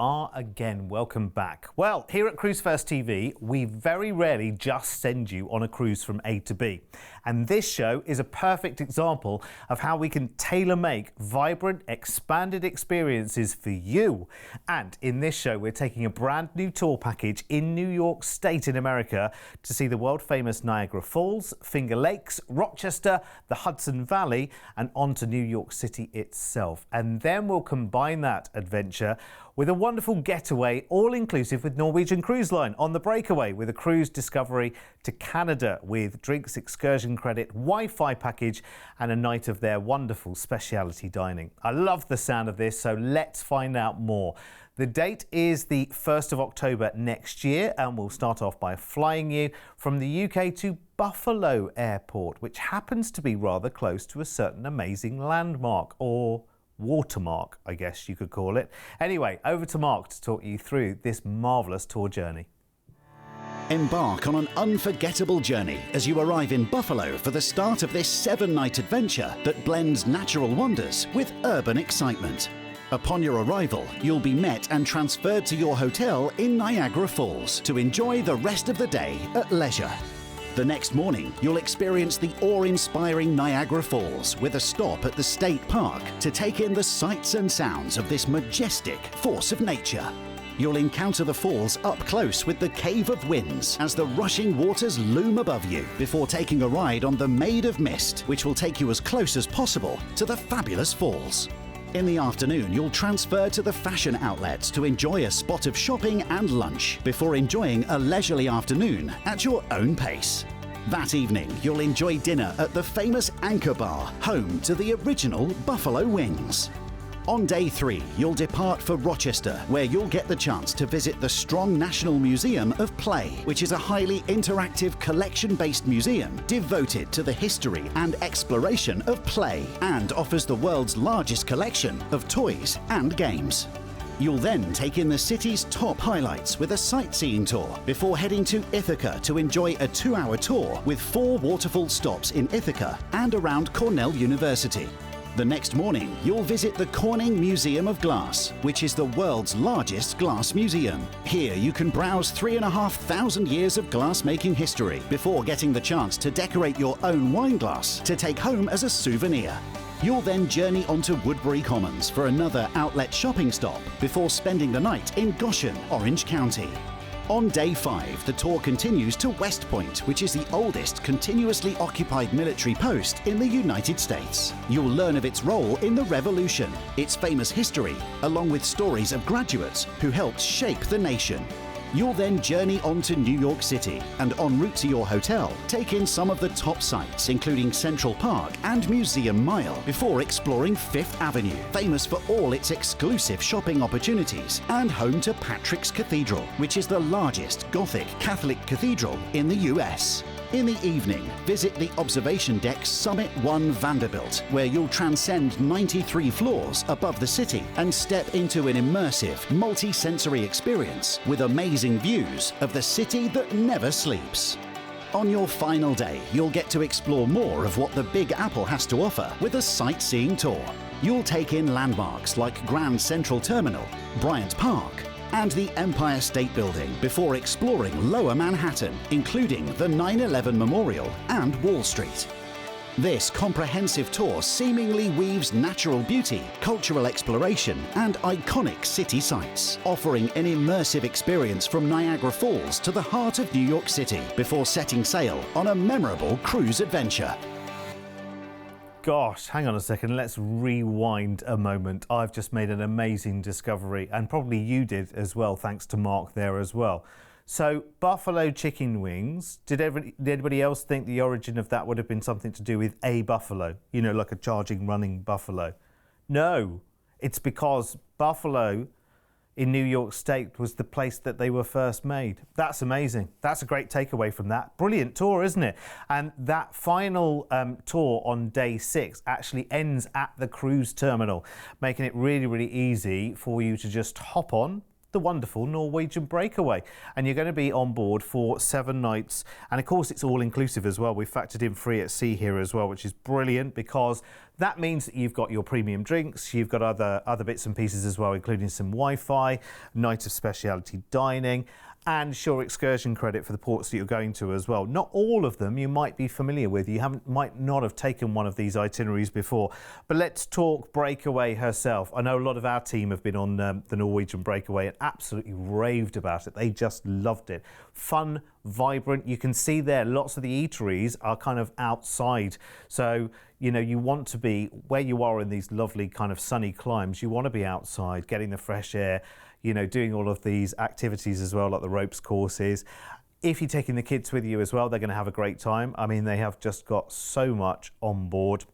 are again. Welcome back. Well, here at Cruise1st TV, we very rarely just send you on a cruise from A to B. And this show is a perfect example of how we can tailor-make vibrant, expanded experiences for you. And in this show, we're taking a brand new tour package in New York State in America to see the world-famous Niagara Falls, Finger Lakes, Rochester, the Hudson Valley, and on to New York City itself. And then we'll combine that adventure with a wonderful getaway, all-inclusive with Norwegian Cruise Line on the Breakaway, with a cruise discovery to Canada with drinks, excursion credit, Wi-Fi package, and a night of their wonderful speciality dining. I love the sound of this, so let's find out more. The date is the 1st of October next year, and we'll start off by flying you from the UK to Buffalo Airport, which happens to be rather close to a certain amazing landmark, or watermark, I guess you could call it. Anyway, over to Mark to talk you through this marvellous tour journey. Embark on an unforgettable journey as you arrive in Buffalo for the start of this 7-night adventure that blends natural wonders with urban excitement. Upon your arrival, you'll be met and transferred to your hotel in Niagara Falls to enjoy the rest of the day at leisure. The next morning, you'll experience the awe-inspiring Niagara Falls with a stop at the State Park to take in the sights and sounds of this majestic force of nature. You'll encounter the falls up close with the Cave of Winds as the rushing waters loom above you before taking a ride on the Maid of Mist, which will take you as close as possible to the fabulous falls. In the afternoon, you'll transfer to the fashion outlets to enjoy a spot of shopping and lunch before enjoying a leisurely afternoon at your own pace. That evening, you'll enjoy dinner at the famous Anchor Bar, home to the original Buffalo Wings. On day 3, you'll depart for Rochester, where you'll get the chance to visit the Strong National Museum of Play, which is a highly interactive collection-based museum devoted to the history and exploration of play and offers the world's largest collection of toys and games. You'll then take in the city's top highlights with a sightseeing tour before heading to Ithaca to enjoy a 2-hour tour with 4 waterfall stops in Ithaca and around Cornell University. The next morning, you'll visit the Corning Museum of Glass, which is the world's largest glass museum. Here you can browse 3,500 years of glass-making history before getting the chance to decorate your own wine glass to take home as a souvenir. You'll then journey onto Woodbury Commons for another outlet shopping stop before spending the night in Goshen, Orange County. On day 5, the tour continues to West Point, which is the oldest continuously occupied military post in the United States. You'll learn of its role in the Revolution, its famous history, along with stories of graduates who helped shape the nation. You'll then journey on to New York City and en route to your hotel, take in some of the top sights, including Central Park and Museum Mile, before exploring Fifth Avenue, famous for all its exclusive shopping opportunities, and home to Patrick's Cathedral, which is the largest Gothic Catholic cathedral in the US. In the evening, visit the observation deck Summit 1 Vanderbilt, where you'll transcend 93 floors above the city and step into an immersive, multi-sensory experience with amazing views of the city that never sleeps. On your final day, you'll get to explore more of what the Big Apple has to offer with a sightseeing tour. You'll take in landmarks like Grand Central Terminal, Bryant Park, and the Empire State Building before exploring Lower Manhattan, including the 9/11 Memorial and Wall Street. This comprehensive tour seemingly weaves natural beauty, cultural exploration, and iconic city sights, offering an immersive experience from Niagara Falls to the heart of New York City before setting sail on a memorable cruise adventure. Gosh, hang on a second, let's rewind a moment. I've just made an amazing discovery, and probably you did as well, thanks to Mark there as well. So, buffalo chicken wings, did anybody else think the origin of that would have been something to do with a buffalo? You know, like a charging, running buffalo? No, it's because Buffalo in New York State was the place that they were first made. That's amazing. That's a great takeaway from that. Brilliant tour, isn't it? And that final tour on day 6 actually ends at the cruise terminal, making it really, really easy for you to just hop on the wonderful Norwegian Breakaway. And you're going to be on board for 7 nights. And of course, it's all inclusive as well. We've factored in free at sea here as well, which is brilliant because that means that you've got your premium drinks, you've got other bits and pieces as well, including some Wi-Fi, night of speciality dining, and sure excursion credit for the ports that you're going to as well. Not all of them you might be familiar with. You might not have taken one of these itineraries before. But let's talk Breakaway herself. I know a lot of our team have been on the Norwegian Breakaway and absolutely raved about it. They just loved it. Fun, vibrant. You can see there lots of the eateries are kind of outside. So, you know, you want to be where you are in these lovely kind of sunny climes. You want to be outside, getting the fresh air, you know, doing all of these activities as well, like the ropes courses. If you're taking the kids with you as well, they're going to have a great time. I mean, they have just got so much on board.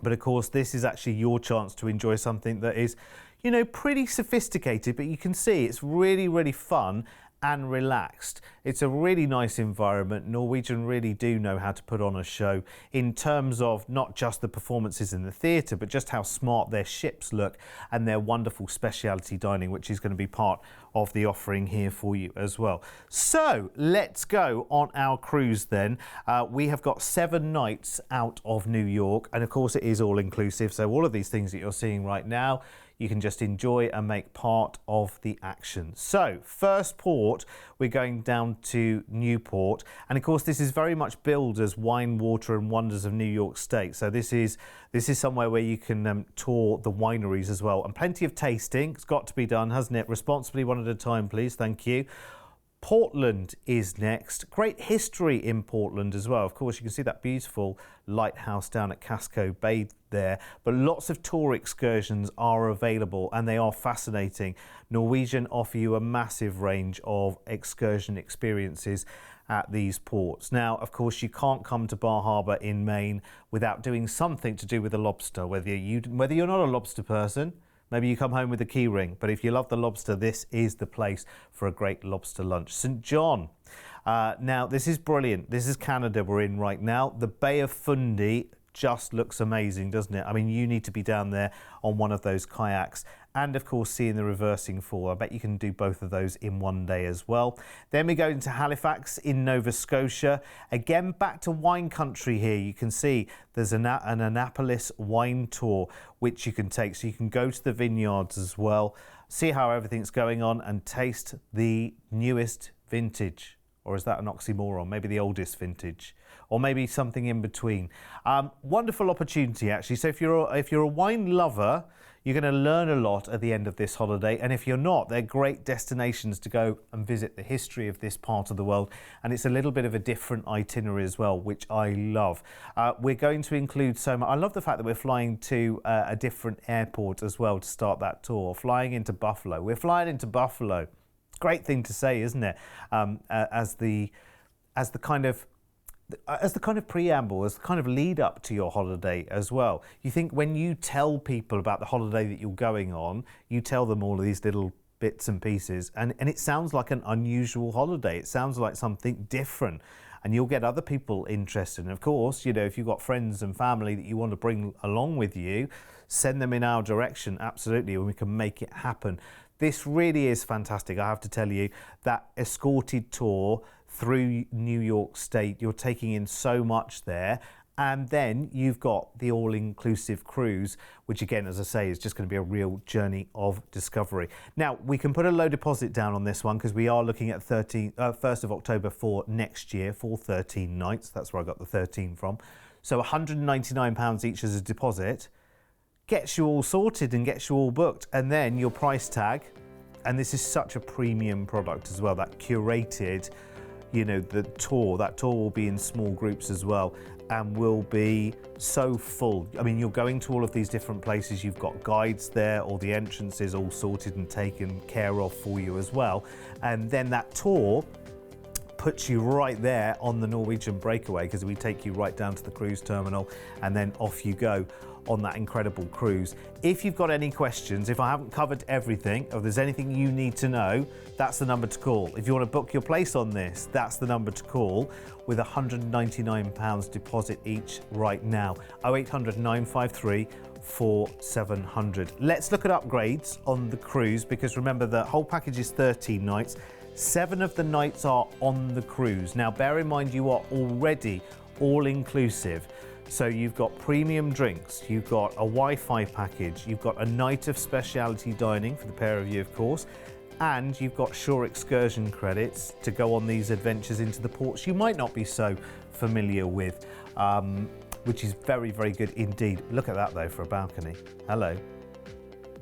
But of course, this is actually your chance to enjoy something that is, you know, pretty sophisticated, but you can see it's really, really fun and relaxed. It's a really nice environment. Norwegian really do know how to put on a show in terms of not just the performances in the theatre, but just how smart their ships look and their wonderful speciality dining, which is going to be part of the offering here for you as well. So let's go on our cruise then. We have got 7 nights out of New York, and of course it is all inclusive. So all of these things that you're seeing right now, you can just enjoy and make part of the action. So first port, we're going down to Newport. And of course, this is very much billed as Wine, Water and Wonders of New York State. So this is somewhere where you can tour the wineries as well. And plenty of tasting. It's got to be done, hasn't it? Responsibly, one at a time, please. Thank you. Portland is next. Great history in Portland as well. Of course, you can see that beautiful lighthouse down at Casco Bay there, but lots of tour excursions are available and they are fascinating. Norwegian offer you a massive range of excursion experiences at these ports. Now, of course, you can't come to Bar Harbor in Maine without doing something to do with the lobster, whether you're not a lobster person. Maybe you come home with a key ring, but if you love the lobster, this is the place for a great lobster lunch. St. John. Now, this is brilliant. This is Canada we're in right now. The Bay of Fundy just looks amazing, doesn't it? I mean, you need to be down there on one of those kayaks and, of course, seeing the reversing fall. I bet you can do both of those in one day as well. Then we go into Halifax in Nova Scotia. Again, back to wine country here. You can see there's an Annapolis wine tour, which you can take. So you can go to the vineyards as well, see how everything's going on and taste the newest vintage. Or is that an oxymoron? Maybe the oldest vintage, or maybe something in between. Wonderful opportunity, actually. So if you're a wine lover, you're going to learn a lot at the end of this holiday. And if you're not, they're great destinations to go and visit the history of this part of the world. And it's a little bit of a different itinerary as well, which I love. We're going to include so much. I love the fact that we're flying to a different airport as well to start that tour. Flying into Buffalo. We're flying into Buffalo. Great thing to say, isn't it? As the kind of preamble, as the kind of lead up to your holiday as well. You think when you tell people about the holiday that you're going on, you tell them all of these little bits and pieces, and it sounds like an unusual holiday. It sounds like something different, and you'll get other people interested. And of course, you know, if you've got friends and family that you want to bring along with you, send them in our direction, absolutely, and we can make it happen. This really is fantastic. I have to tell you, that escorted tour through New York State, you're taking in so much there. And then you've got the all-inclusive cruise, which again, as I say, is just going to be a real journey of discovery. Now, we can put a low deposit down on this one because we are looking at 1st of October for next year for 13 nights. That's where I got the 13 from. So £199 each as a deposit. Gets you all sorted and gets you all booked, and then your price tag, and this is such a premium product as well, that curated, you know, that tour will be in small groups as well and will be so full. I mean, you're going to all of these different places, you've got guides there, all the entrances all sorted and taken care of for you as well, and then that tour puts you right there on the Norwegian Breakaway because we take you right down to the cruise terminal and then off you go on that incredible cruise. If you've got any questions, if I haven't covered everything, or there's anything you need to know, that's the number to call. If you want to book your place on this, that's the number to call, with £199 deposit each right now. 0800 953 4700. Let's look at upgrades on the cruise, because remember the whole package is 13 nights. 7 of the nights are on the cruise. Now bear in mind you are already all inclusive. So you've got premium drinks, you've got a Wi-Fi package, you've got a night of speciality dining for the pair of you, of course, and you've got shore excursion credits to go on these adventures into the ports you might not be so familiar with, which is very, very good indeed. Look at that though for a balcony. Hello.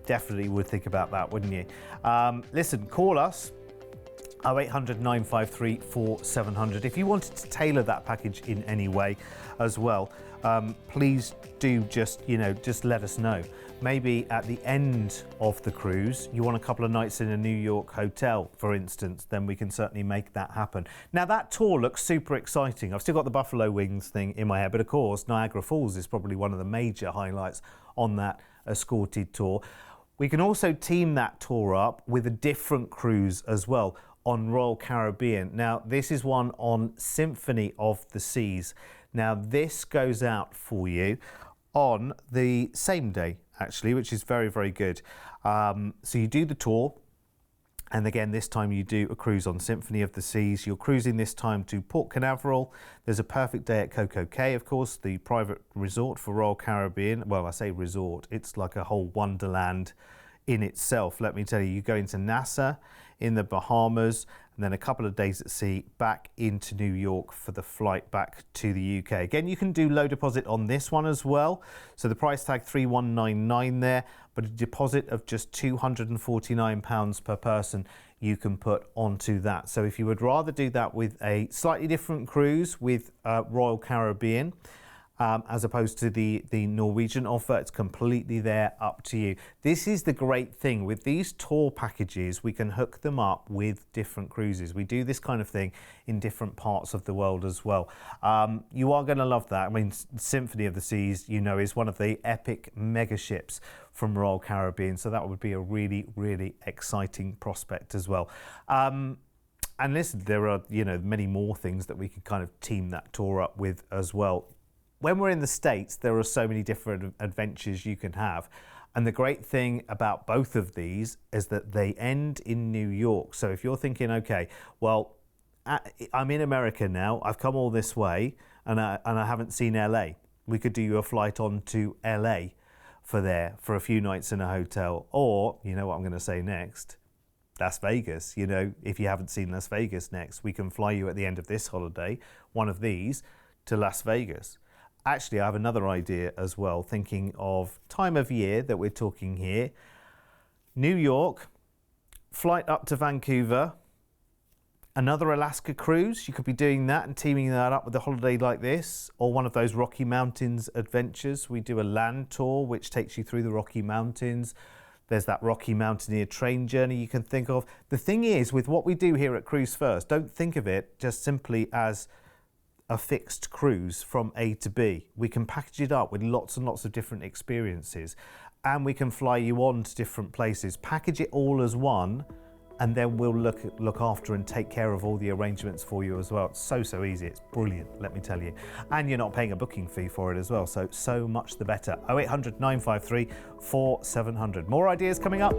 Definitely would think about that, wouldn't you? Listen, call us. 0800 953 4700. If you wanted to tailor that package in any way as well, please do just let us know. Maybe at the end of the cruise, you want a couple of nights in a New York hotel, for instance, then we can certainly make that happen. Now that tour looks super exciting. I've still got the Buffalo Wings thing in my head, but of course, Niagara Falls is probably one of the major highlights on that escorted tour. We can also team that tour up with a different cruise as well, on Royal Caribbean. Now, this is one on Symphony of the Seas. Now, this goes out for you on the same day, actually, which is very, very good. So you do the tour, and again, this time you do a cruise on Symphony of the Seas. You're cruising this time to Port Canaveral. There's a perfect day at Coco Cay, of course, the private resort for Royal Caribbean. Well, I say resort, it's like a whole wonderland in itself. Let me tell you, you go into Nassau in the Bahamas, and then a couple of days at sea back into New York for the flight back to the UK. Again, you can do low deposit on this one as well. So the price tag 3199 there, but a deposit of just £249 per person you can put onto that. So if you would rather do that with a slightly different cruise with Royal Caribbean, as opposed to the Norwegian offer, it's completely there, up to you. This is the great thing with these tour packages, we can hook them up with different cruises. We do this kind of thing in different parts of the world as well. You are going to love that. I mean, Symphony of the Seas, you know, is one of the epic mega ships from Royal Caribbean, so that would be a really, really exciting prospect as well. And listen, there are, you know, many more things that we can kind of team that tour up with as well. When we're in the States, there are so many different adventures you can have. And the great thing about both of these is that they end in New York. So if you're thinking, okay, well, I'm in America now, I've come all this way, and I haven't seen LA. We could do you a flight on to LA for a few nights in a hotel. Or, you know what I'm going to say next? Las Vegas. You know, if you haven't seen Las Vegas next, we can fly you at the end of this holiday, one of these, to Las Vegas. Actually, I have another idea as well, thinking of time of year that we're talking here. New York, flight up to Vancouver, another Alaska cruise. You could be doing that and teaming that up with a holiday like this, or one of those Rocky Mountains adventures. We do a land tour, which takes you through the Rocky Mountains. There's that Rocky Mountaineer train journey you can think of. The thing is, with what we do here at Cruise1st, don't think of it just simply as a fixed cruise from A to B. We can package it up with lots and lots of different experiences, and we can fly you on to different places. Package it all as one, and then we'll look after and take care of all the arrangements for you as well. It's so easy. It's brilliant, let me tell you. And you're not paying a booking fee for it as well, so much the better. 0800 953 4700. More ideas coming up.